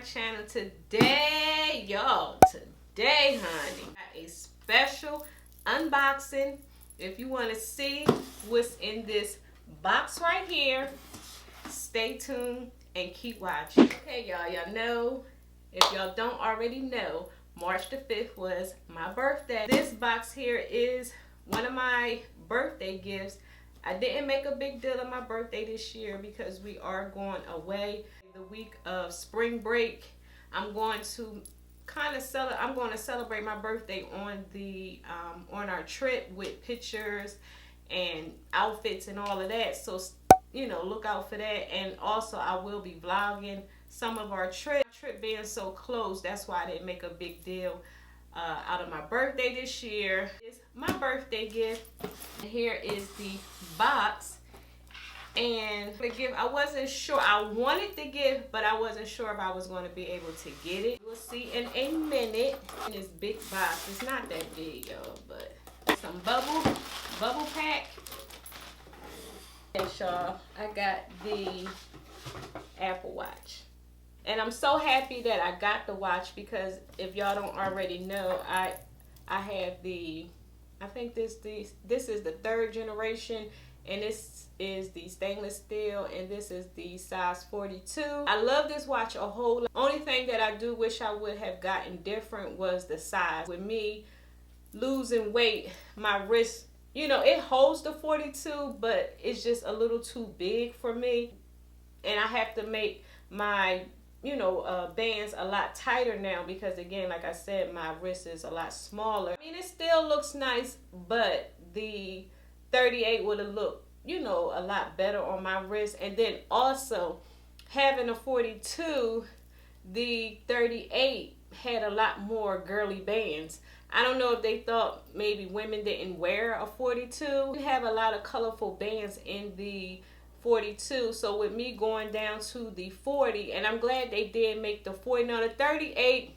channel today, y'all. Today, honey, got a special unboxing. If you want to see what's in this box right here, stay tuned and keep watching. Okay, y'all know, if y'all don't already know, March the 5th was my birthday. This box here is one of my birthday gifts. I didn't make a big deal of my birthday this year because we are going away the week of spring break. I'm going to celebrate my birthday on the on our trip with pictures and outfits and all of that. So you know, look out for that. And also I will be vlogging some of our trip being so close. That's why I didn't make a big deal out of my birthday this year. It's my birthday gift. And here is the box. And the gift, I wasn't sure. I wanted the gift, but I wasn't sure if I was going to be able to get it. We'll see in a minute. In this big box, it's not that big, y'all, but some bubble pack. And y'all, I got the Apple Watch. And I'm so happy that I got the watch because if y'all don't already know, I have the, I think this is the 3rd generation, and this is the stainless steel, and this is the size 42. I love this watch a whole lot. Only thing that I do wish I would have gotten different was the size. With me losing weight, my wrist, you know, it holds the 42, but it's just a little too big for me. And I have to make my, you know, bands a lot tighter now because, again, like I said, my wrist is a lot smaller. I mean, it still looks nice, but the 38 would have looked, you know, a lot better on my wrist. And then also having a 42, the 38 had a lot more girly bands. I don't know if they thought maybe women didn't wear a 42. We have a lot of colorful bands in the 42, so with me going down to the 40, and I'm glad they did make the 40. Now the 38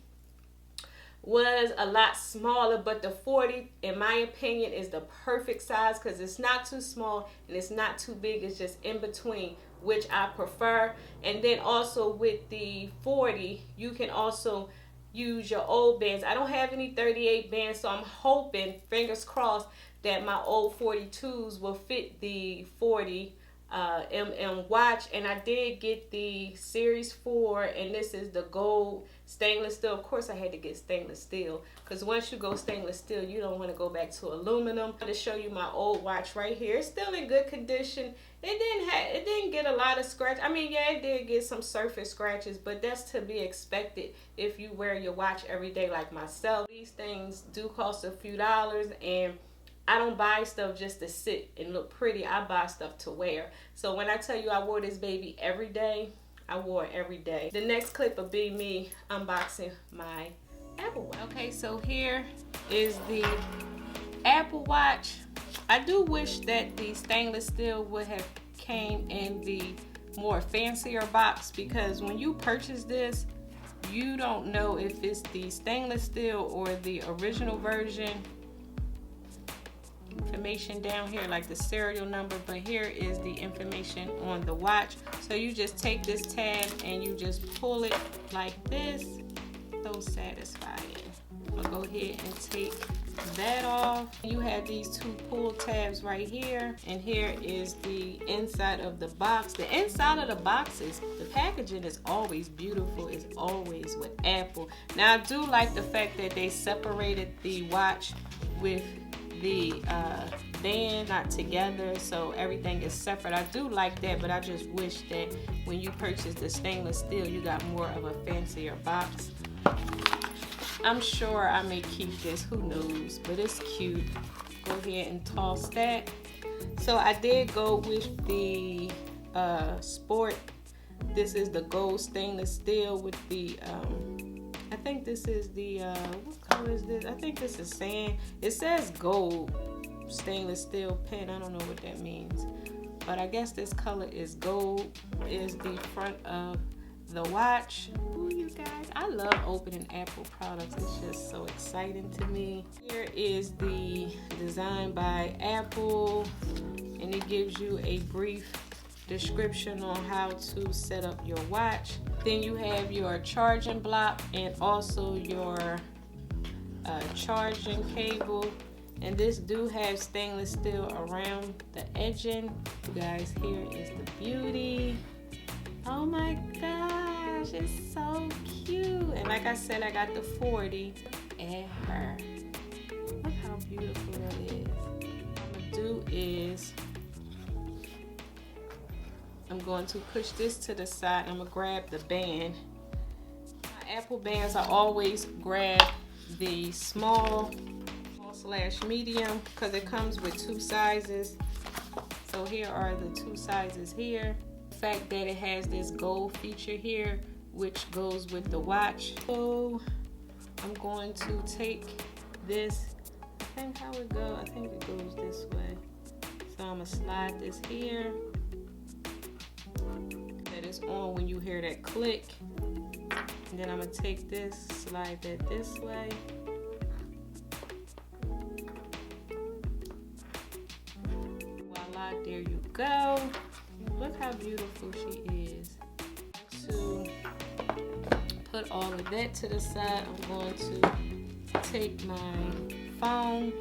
was a lot smaller, but the 40, in my opinion, is the perfect size because it's not too small and it's not too big. It's just in between, which I prefer. And then also with the 40, you can also use your old bands. I don't have any 38 bands, so I'm hoping, fingers crossed, that my old 42s will fit the 40 watch. And I did get the series 4, and this is the gold stainless steel. Of course I had to get stainless steel because once you go stainless steel, you don't want to go back to aluminum. I'm going to show you my old watch right here. It's still in good condition. It didn't get a lot of scratch. I mean, yeah, it did get some surface scratches, but that's to be expected if you wear your watch every day like myself. These things do cost a few dollars, and I don't buy stuff just to sit and look pretty. I buy stuff to wear. So when I tell you I wore this baby every day, I wore it every day. The next clip will be me unboxing my Apple Watch. Okay, so here is the Apple Watch. I do wish that the stainless steel would have came in the more fancier box because when you purchase this, you don't know if it's the stainless steel or the original version. Information down here like the serial number, but here is the information on the watch. So you just take this tab and you just pull it like this. So satisfying. I'll go ahead and take that off. You have these 2 pull tabs right here, and here is the inside of the box. The inside of the box is, the packaging is always beautiful. It's always with Apple. Now I do like the fact that they separated the watch with the band not together, so everything is separate. I do like that, but I just wish that when you purchase the stainless steel, you got more of a fancier box. I'm sure I may keep this, who knows, but it's cute. Go ahead and toss that. So I did go with the sport. This is the gold stainless steel with the I think this is the what color is this? I think this is sand. It says gold stainless steel pen. I don't know what that means, but I guess this color is gold. Is the front of the watch. Ooh, you guys, I love opening Apple products. It's just so exciting to me. Here is the design by Apple, and it gives you a brief description on how to set up your watch. Then you have your charging block and also your charging cable. And this do have stainless steel around the edging. You guys, here is the beauty. Oh my gosh, it's so cute. And like I said, I got the 40 at her. Look how beautiful that is. What I'm gonna do is I'm going to push this to the side. I'm gonna grab the band. My Apple bands, I always grab the small / medium because it comes with 2 sizes. So here are the 2 sizes here. The fact that it has this gold feature here, which goes with the watch. So I'm going to take this, I think how it goes, I think it goes this way. So I'm gonna slide this here. That is on when you hear that click. And then I'm gonna take this, slide that this way. Voila, there you go. Look how beautiful she is. To put all of that to the side, I'm going to take my phone.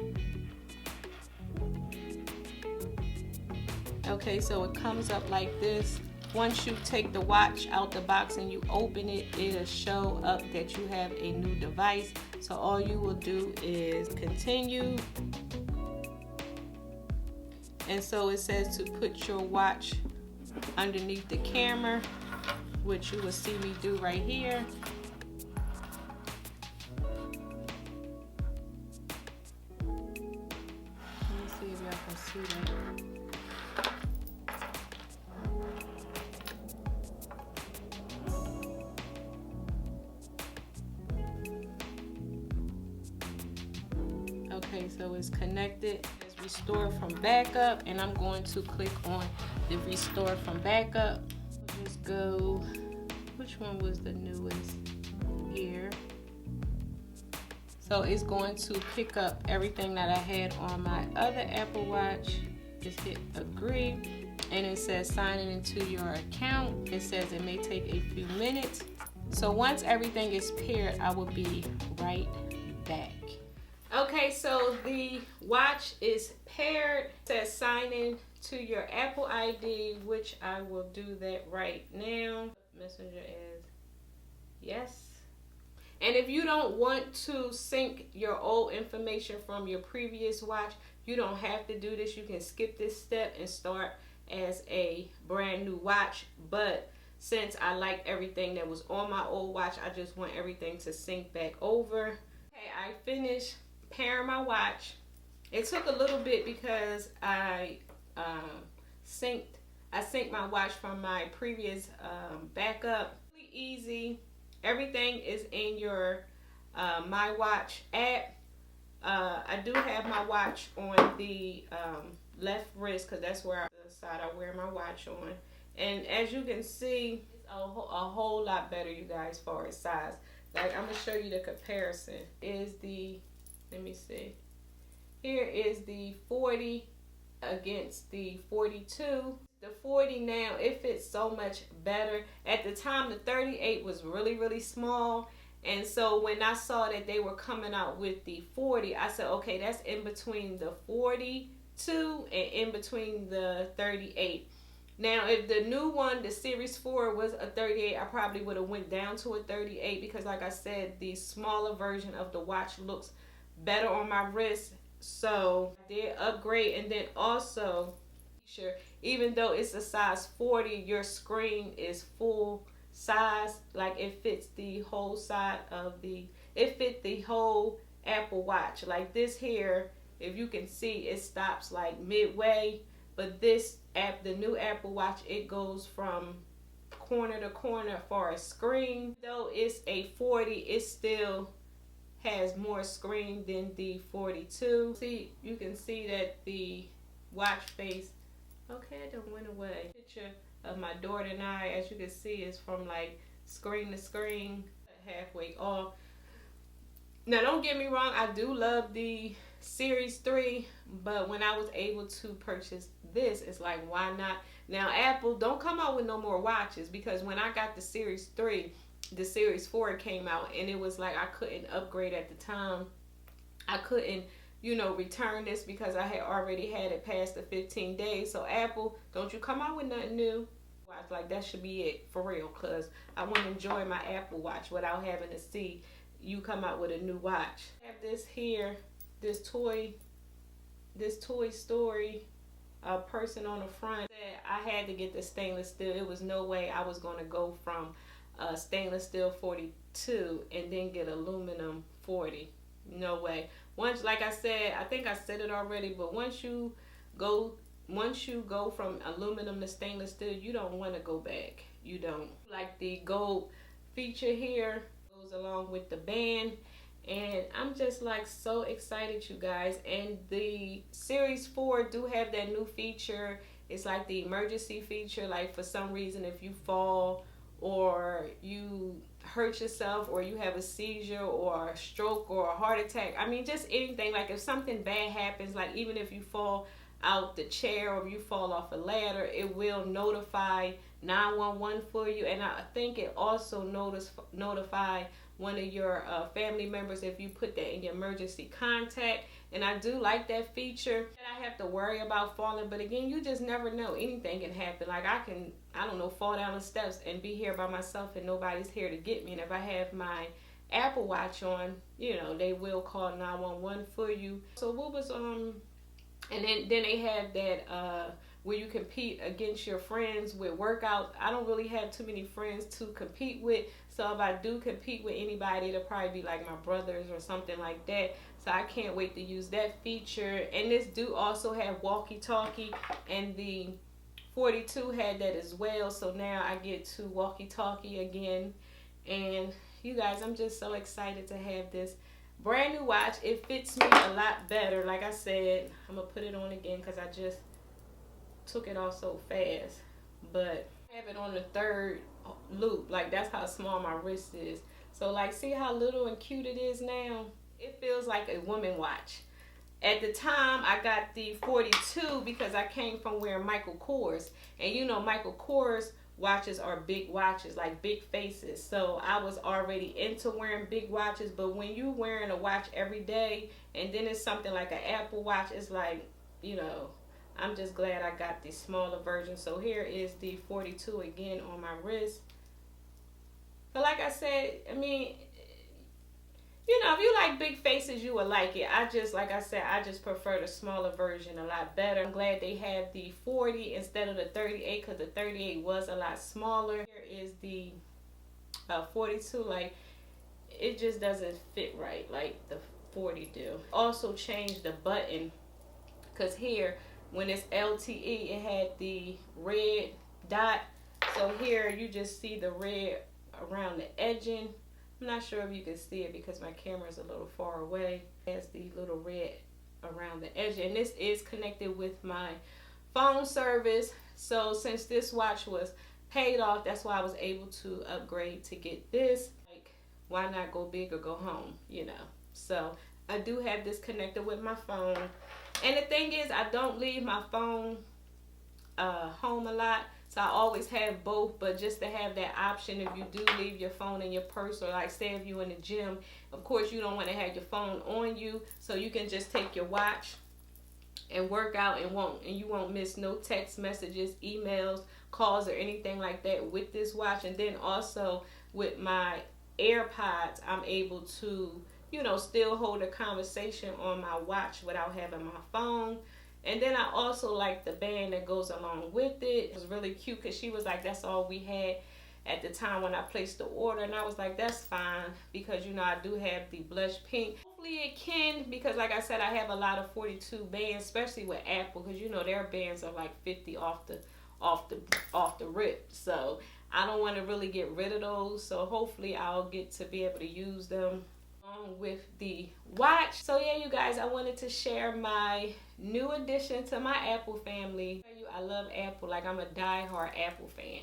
Okay, so it comes up like this. Once you take the watch out the box and you open it, it'll show up that you have a new device. So all you will do is continue. And so it says to put your watch underneath the camera, which you will see me do right here. Let me see if y'all can see that. Okay, so it's connected. It's restore from backup, and I'm going to click on the restore from backup. Just go, which one was the newest? Here. So it's going to pick up everything that I had on my other Apple Watch. Just hit agree, and it says signing into your account. It says it may take a few minutes. So once everything is paired, I will be right back. Okay, so the watch is paired. It says sign in to your Apple ID, which I will do that right now. Messenger as yes. And if you don't want to sync your old information from your previous watch, you don't have to do this. You can skip this step and start as a brand new watch. But since I like everything that was on my old watch, I just want everything to sync back over. Okay, I finished pairing my watch. It took a little bit because I synced my watch from my previous backup. Really easy. Everything is in your My Watch app. I do have my watch on the left wrist because that's where the side I wear my watch on. And as you can see, it's a whole lot better, you guys, as far as size. Like, I'm gonna show you the comparison. Let me see. Here is the 40 against the 42. The 40 now, it fits so much better. At the time, the 38 was really, really small. And so when I saw that they were coming out with the 40, I said, okay, that's in between the 42 and in between the 38. Now, if the new one, the Series 4, was a 38, I probably would have went down to a 38 because, like I said, the smaller version of the watch looks better on my wrist. So I did upgrade. And then also, sure, even though it's a size 40, your screen is full size. Like, it fits the whole side of it fit the whole Apple Watch. Like this here, if you can see, it stops like midway. But this app, the new Apple Watch, it goes from corner to corner as far as screen. Though it's a 40, it still has more screen than the 42. See, you can see that the watch face, okay, it done went away. Picture of my daughter and I, as you can see, is from like screen to screen, halfway off. Now, don't get me wrong, I do love the Series 3, but when I was able to purchase this, it's like, why not? Now, Apple, don't come out with no more watches, because when I got the Series 3, the Series 4 came out, and it was like I couldn't upgrade at the time. I couldn't, return this because I had already had it past the 15 days. So, Apple, don't you come out with nothing new. Watch, like, that should be it for real, because I want to enjoy my Apple Watch without having to see you come out with a new watch. I have this here, this Toy Story person on the front. I had to get the stainless steel. It was no way I was going to go from stainless steel 42 and then get aluminum 40. No way. Once, like I said, I think I said it already, but once you go from aluminum to stainless steel, you don't want to go back. You don't. Like the gold feature here goes along with the band. And I'm just like so excited, you guys. And the Series 4 do have that new feature. It's like the emergency feature. Like, for some reason, if you fall or you hurt yourself or you have a seizure or a stroke or a heart attack, I mean, just anything. Like, if something bad happens, like even if you fall out the chair or if you fall off a ladder, it will notify 911 for you. And I think it also notify one of your family members if you put that in your emergency contact. And I do like that feature. I have to worry about falling, but again, you just never know. Anything can happen. Like, I don't know, fall down the steps and be here by myself and nobody's here to get me. And if I have my Apple Watch on, they will call 911 for you. So what was and then they have that where you compete against your friends with workouts. I don't really have too many friends to compete with, so if I do compete with anybody, it'll probably be like my brothers or something like that. So I can't wait to use that feature. And this do also have walkie-talkie, and the 42 had that as well. So now I get to walkie-talkie again. And you guys, I'm just so excited to have this brand new watch. It fits me a lot better. Like I said, I'm gonna put it on again because I just took it off so fast. But I have it on the third loop. Like, that's how small my wrist is. So, like, see how little and cute it is now? It feels like a woman watch. At the time, I got the 42 because I came from wearing Michael Kors. And Michael Kors watches are big watches, like big faces. So I was already into wearing big watches. But when you're wearing a watch every day and then it's something like an Apple Watch, it's like, I'm just glad I got the smaller version. So here is the 42 again on my wrist. But like I said, I mean, if you like big faces, you will like it. Like I said, I just prefer the smaller version a lot better. I'm glad they have the 40 instead of the 38 because the 38 was a lot smaller. Here is the 42. Like, it just doesn't fit right like the 40 do. Also changed the button because here, when it's LTE, it had the red dot. So here you just see the red around the edging. I'm not sure if you can see it because my camera is a little far away. It has the little red around the edge. And this is connected with my phone service. So since this watch was paid off, that's why I was able to upgrade to get this. Like, why not go big or go home, So I do have this connected with my phone. And the thing is, I don't leave my phone home a lot. So I always have both, but just to have that option if you do leave your phone in your purse, or like say if you're in the gym, of course you don't want to have your phone on you, so you can just take your watch and work out and you won't miss no text messages, emails, calls, or anything like that with this watch. And then also with my AirPods, I'm able to still hold a conversation on my watch without having my phone. And then I also like the band that goes along with it. It was really cute because she was like, that's all we had at the time when I placed the order. And I was like, that's fine because, I do have the blush pink. Hopefully it can, because like I said, I have a lot of 42 bands, especially with Apple, because, their bands are like 50 off the rip. So I don't want to really get rid of those. So hopefully I'll get to be able to use them with the watch. So yeah, you guys, I wanted to share my new addition to my Apple family. I love Apple. Like, I'm a die-hard Apple fan.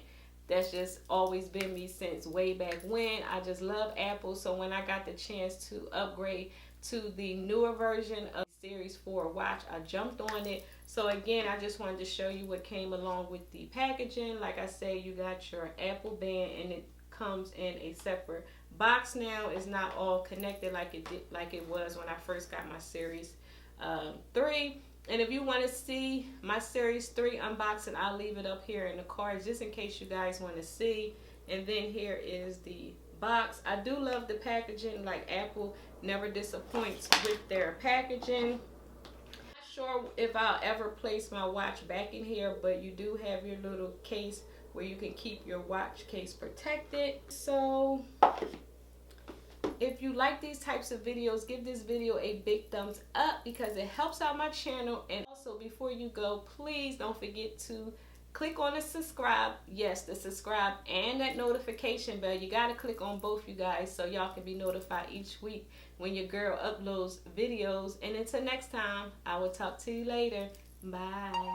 That's just always been me since way back when. I just love Apple. So when I got the chance to upgrade to the newer version of Series 4 watch. I jumped on it. So again, I just wanted to show you what came along with the packaging. Like I say, you got your Apple band, and it comes in a separate box now. It's not all connected like it was when I first got my Series 3. And if you want to see my Series 3 unboxing, I'll leave it up here in the cards just in case you guys want to see. And then here is the box. I do love the packaging. Like, Apple never disappoints with their packaging. Not sure if I'll ever place my watch back in here, but you do have your little case where you can keep your watch case protected. So if you like these types of videos, give this video a big thumbs up because it helps out my channel. And also, before you go, please don't forget to click on the subscribe. Yes, the subscribe and that notification bell. You got to click on both, you guys, so y'all can be notified each week when your girl uploads videos. And until next time, I will talk to you later. Bye.